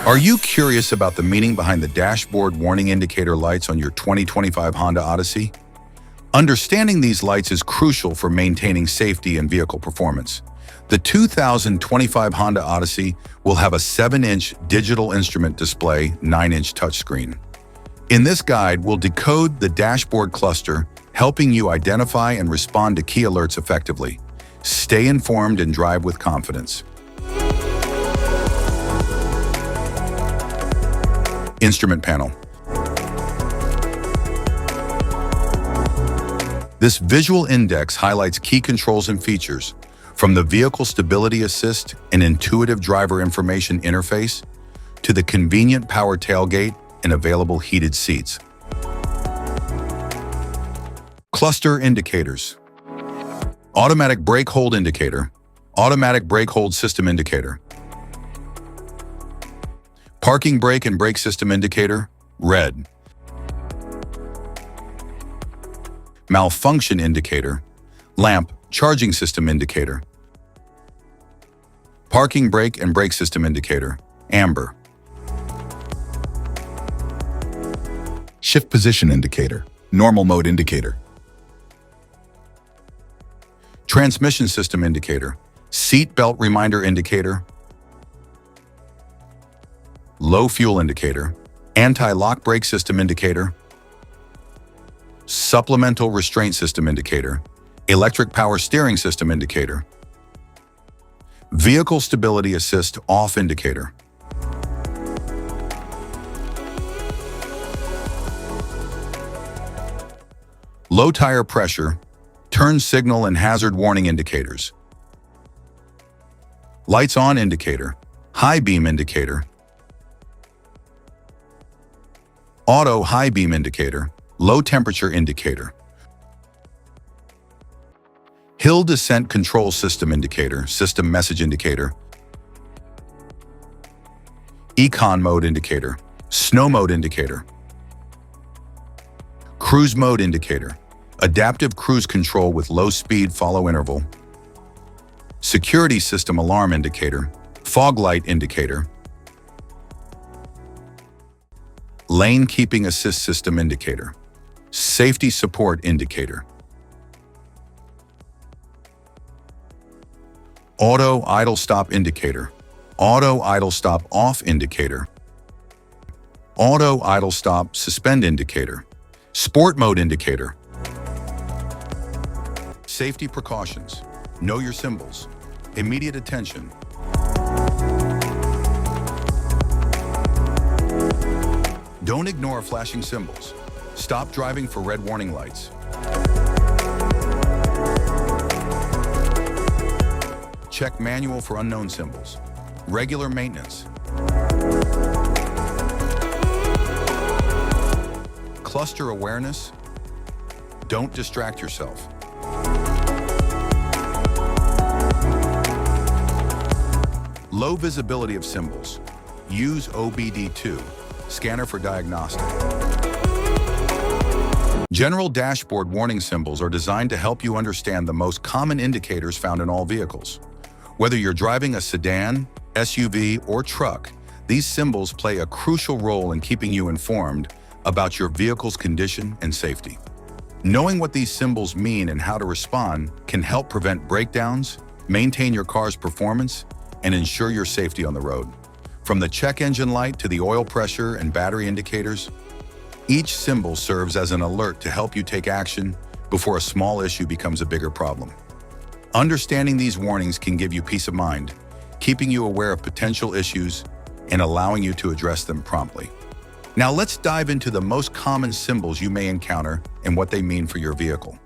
Are you curious about the meaning behind the dashboard warning indicator lights on your 2025 Honda Odyssey? Understanding these lights is crucial for maintaining safety and vehicle performance. The 2025 Honda Odyssey will have a 7-inch digital instrument display, 9-inch touchscreen. In this guide, we'll decode the dashboard cluster, helping you identify and respond to key alerts effectively. Stay informed and drive with confidence. Instrument panel. This visual index highlights key controls and features, from the Vehicle Stability Assist and intuitive driver information interface to the convenient power tailgate and available heated seats. Cluster indicators. Automatic brake hold indicator, automatic brake hold system indicator. Parking brake and brake system indicator, red. Malfunction indicator, lamp charging system indicator. Parking brake and brake system indicator, amber. Shift position indicator, normal mode indicator. Transmission system indicator, seat belt reminder indicator. Low fuel indicator, anti-lock brake system indicator. Supplemental restraint system indicator, electric power steering system indicator. Vehicle stability assist off indicator. Low tire pressure, turn signal and hazard warning indicators. Lights on indicator, high beam indicator. Auto high beam indicator, low temperature indicator. Hill descent control system indicator, system message indicator. Econ mode indicator, snow mode indicator. Cruise mode indicator, adaptive cruise control with low speed follow interval. Security system alarm indicator, fog light indicator. Lane keeping assist system indicator, safety support indicator. Auto idle stop indicator, auto idle stop off indicator. Auto idle stop suspend indicator, sport mode indicator. Safety precautions, know your symbols, immediate attention. Don't ignore flashing symbols. Stop driving for red warning lights. Check manual for unknown symbols. Regular maintenance. Cluster awareness. Don't distract yourself. Low visibility of symbols. Use OBD2. Scanner for diagnostic. General dashboard warning symbols are designed to help you understand the most common indicators found in all vehicles. Whether you're driving a sedan, SUV, or truck, these symbols play a crucial role in keeping you informed about your vehicle's condition and safety. Knowing what these symbols mean and how to respond can help prevent breakdowns, maintain your car's performance, and ensure your safety on the road. From the check engine light to the oil pressure and battery indicators, each symbol serves as an alert to help you take action before a small issue becomes a bigger problem. Understanding these warnings can give you peace of mind, keeping you aware of potential issues and allowing you to address them promptly. Now let's dive into the most common symbols you may encounter and what they mean for your vehicle.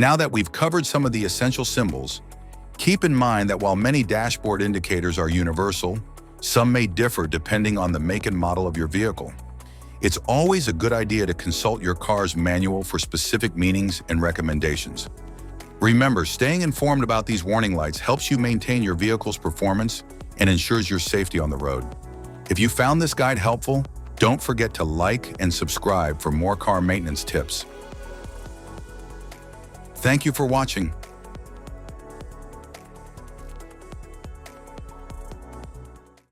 Now that we've covered some of the essential symbols, keep in mind that while many dashboard indicators are universal, some may differ depending on the make and model of your vehicle. It's always a good idea to consult your car's manual for specific meanings and recommendations. Remember, staying informed about these warning lights helps you maintain your vehicle's performance and ensures your safety on the road. If you found this guide helpful, don't forget to like and subscribe for more car maintenance tips. Thank you for watching.